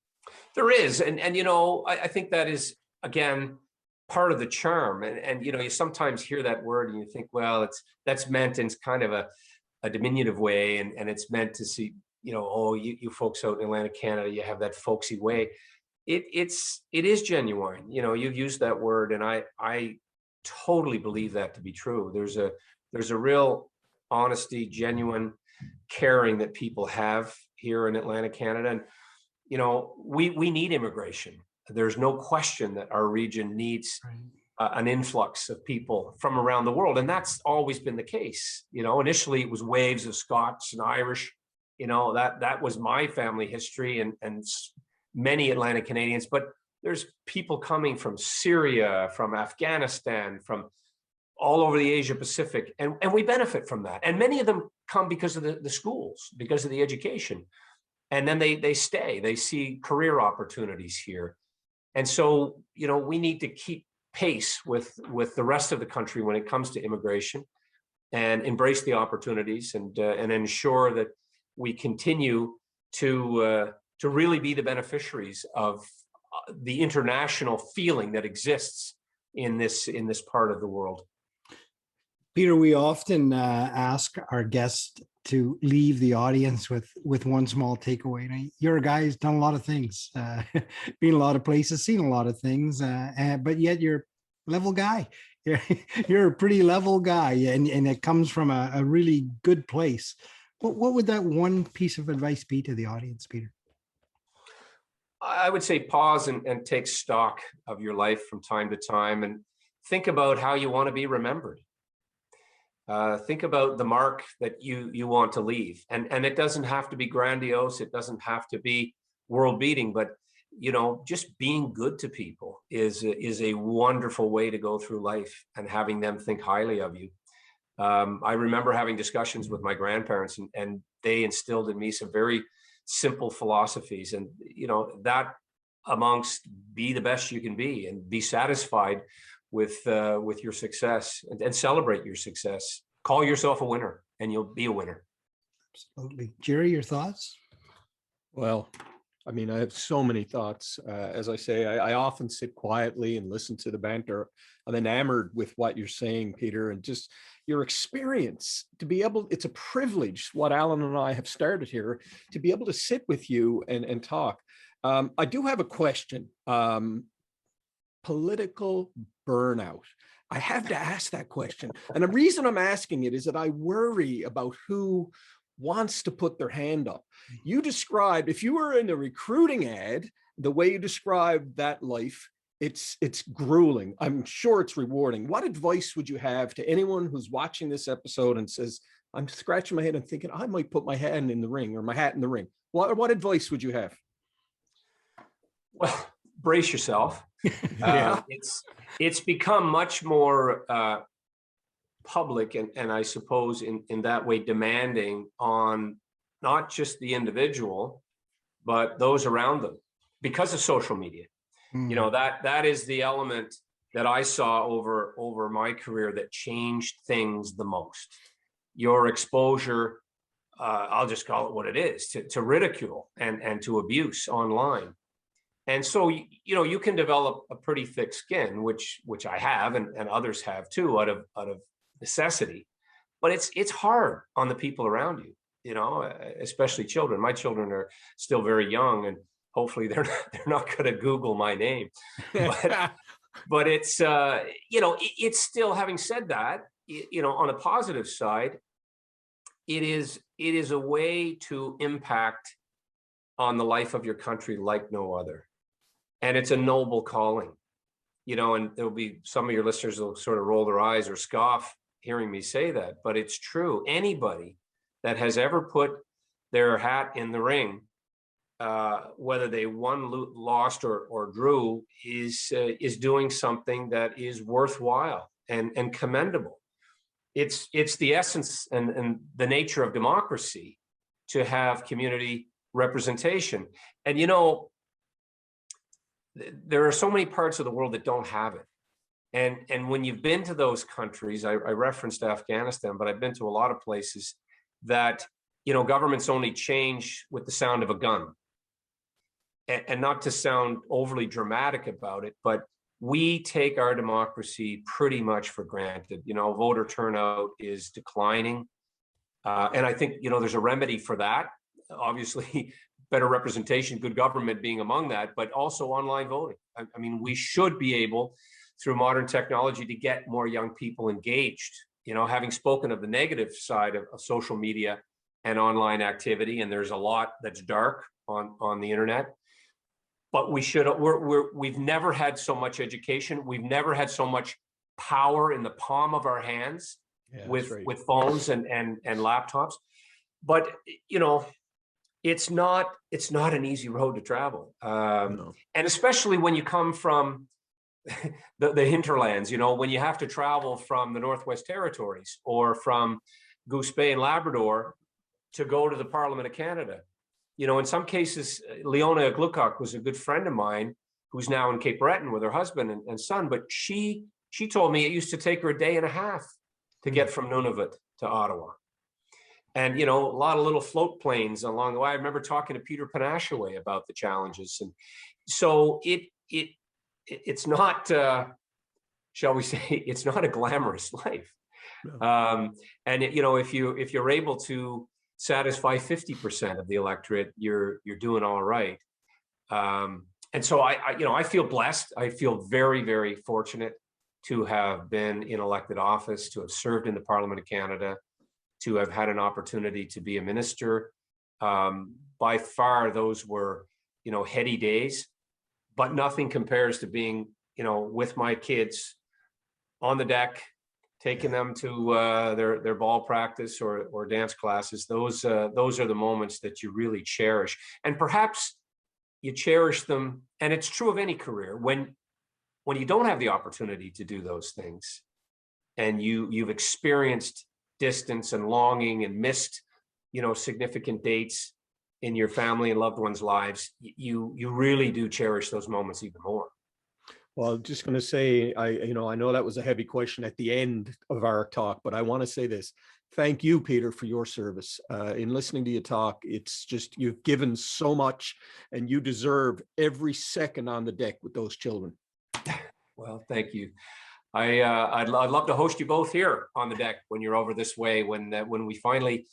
There is. And I think that is, again, part of the charm. And you sometimes hear that word and you think, well, that's meant in kind of a diminutive way. And it's meant to see, you folks out in Atlantic Canada, you have that folksy way. It is genuine. You've used that word, and I totally believe that to be true. There's a real honesty, genuine caring that people have here in Atlantic Canada. And we need immigration. There's no question that our region needs an influx of people from around the world. And that's always been the case. Initially it was waves of Scots and Irish, that was my family history and many Atlantic Canadians, but there's people coming from Syria, from Afghanistan, from all over the Asia Pacific. And we benefit from that. And many of them come because of the schools, because of the education. And then they stay, they see career opportunities here. And so, we need to keep pace with the rest of the country when it comes to immigration and embrace the opportunities and ensure that we continue to really be the beneficiaries of the international feeling that exists in this part of the world. Peter, we often ask our guests to leave the audience with one small takeaway. And you're a guy who's done a lot of things, been a lot of places, seen a lot of things, but yet you're a level guy. You're a pretty level guy, and it comes from a really good place. What would that one piece of advice be to the audience, Peter? I would say pause and take stock of your life from time to time and think about how you want to be remembered. Think about the mark that you want to leave. And it doesn't have to be grandiose. It doesn't have to be world beating, but just being good to people is a wonderful way to go through life and having them think highly of you. I remember having discussions with my grandparents and they instilled in me some very simple philosophies, and that amongst be the best you can be and be satisfied with your success and celebrate your success. Call yourself a winner and you'll be a winner. Absolutely. Jerry, your thoughts? Well, I have so many thoughts. As I say, I often sit quietly and listen to the banter. I'm enamored with what you're saying, Peter, and just your experience to be able, it's a privilege, what Alan and I have started here, to be able to sit with you and talk. I do have a question. political burnout? I have to ask that question. And the reason I'm asking it is that I worry about who wants to put their hand up. You described, if you were in a recruiting ad, the way you described that life, it's grueling. I'm sure it's rewarding. What advice would you have to anyone who's watching this episode and says, I'm scratching my head and thinking I might put my hand in the ring or my hat in the ring? What advice would you have? Well, brace yourself. Yeah. It's become much more public and I suppose in that way demanding on not just the individual, but those around them because of social media. You know, that is the element that I saw over my career that changed things the most. Your exposure, I'll just call it what it is, to ridicule and to abuse online. And so, you know, you can develop a pretty thick skin, which I have and others have too, out of necessity. But it's hard on the people around you, you know, especially children. My children are still very young, and hopefully they're not going to Google my name. But it's you know, it's still, having said that, you know, on a positive side, it is a way to impact on the life of your country like no other. And it's a noble calling, you know, and there'll be some of your listeners will sort of roll their eyes or scoff hearing me say that, but it's true. Anybody that has ever put their hat in the ring, whether they won, lost, or drew, is doing something that is worthwhile and commendable. It's the essence and the nature of democracy to have community representation. And, you know, there are so many parts of the world that don't have it. And when you've been to those countries, I referenced Afghanistan, but I've been to a lot of places that, you know, governments only change with the sound of a gun. And not to sound overly dramatic about it, but we take our democracy pretty much for granted. You know, voter turnout is declining. And I think, you know, there's a remedy for that. Obviously, better representation, good government being among that, but also online voting. I mean, we should be able, through modern technology, to get more young people engaged. You know, having spoken of the negative side of social media and online activity, and there's a lot that's dark on the internet. But we've never had so much education. We've never had so much power in the palm of our hands with phones and laptops. But, you know, it's not an easy road to travel. No. And especially when you come from the hinterlands, you know, when you have to travel from the Northwest Territories or from Goose Bay and Labrador to go to the Parliament of Canada. You know, in some cases, Leona Gluckok was a good friend of mine who's now in Cape Breton with her husband and son, but she told me it used to take her a day and a half to get from Nunavut to Ottawa. And, you know, a lot of little float planes along the way. I remember talking to Peter Panashaway about the challenges. And so it's not, shall we say, it's not a glamorous life. No. And, you know, if you're able to satisfy 50% of the electorate, you're doing all right. And so I feel blessed. I feel very, very fortunate to have been in elected office, to have served in the Parliament of Canada, to have had an opportunity to be a minister. By far, those were, you know, heady days, but nothing compares to being, you know, with my kids on the deck, taking them to their ball practice or dance classes. Those are the moments that you really cherish. And perhaps you cherish them, and it's true of any career, when you don't have the opportunity to do those things, and you've experienced distance and longing and missed, you know, significant dates in your family and loved ones' lives, you really do cherish those moments even more. Well, I'm just going to say, I know that was a heavy question at the end of our talk, but I want to say this. Thank you, Peter, for your service. In listening to you talk, it's just, you've given so much, and you deserve every second on the deck with those children. Well, thank you. I'd love to host you both here on the deck when you're over this way, when we finally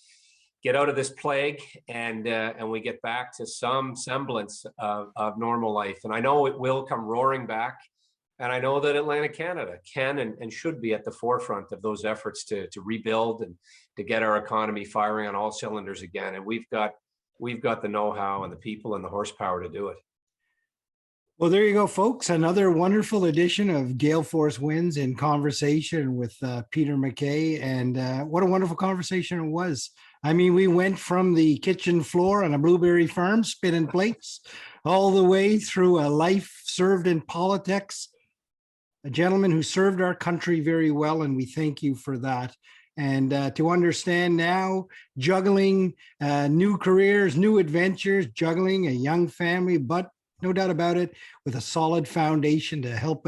get out of this plague and we get back to some semblance of normal life. And I know it will come roaring back. And I know that Atlantic Canada can and should be at the forefront of those efforts to rebuild and to get our economy firing on all cylinders again. And we've got the know-how and the people and the horsepower to do it. Well, there you go, folks. Another wonderful edition of Gale Force Winds in conversation with Peter MacKay. And what a wonderful conversation it was. I mean, we went from the kitchen floor on a blueberry farm, spinning plates, all the way through a life served in politics, a gentleman who served our country very well, and we thank you for that. And to understand now, juggling new careers, new adventures, juggling a young family, but no doubt about it, with a solid foundation to help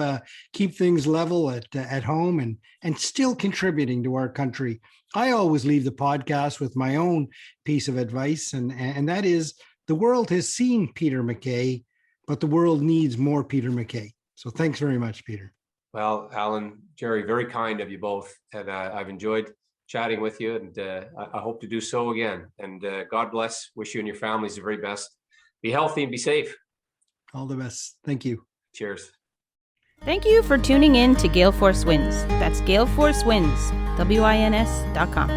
keep things level at home and still contributing to our country. I always leave the podcast with my own piece of advice, and that is, the world has seen Peter MacKay, but the world needs more Peter MacKay. So thanks very much, Peter. Well, Alan, Jerry, very kind of you both. And I've enjoyed chatting with you, and I hope to do so again. And God bless, wish you and your families the very best. Be healthy and be safe. All the best. Thank you. Cheers. Thank you for tuning in to Gale Force Winds. That's Gale Force Winds, WINS.com.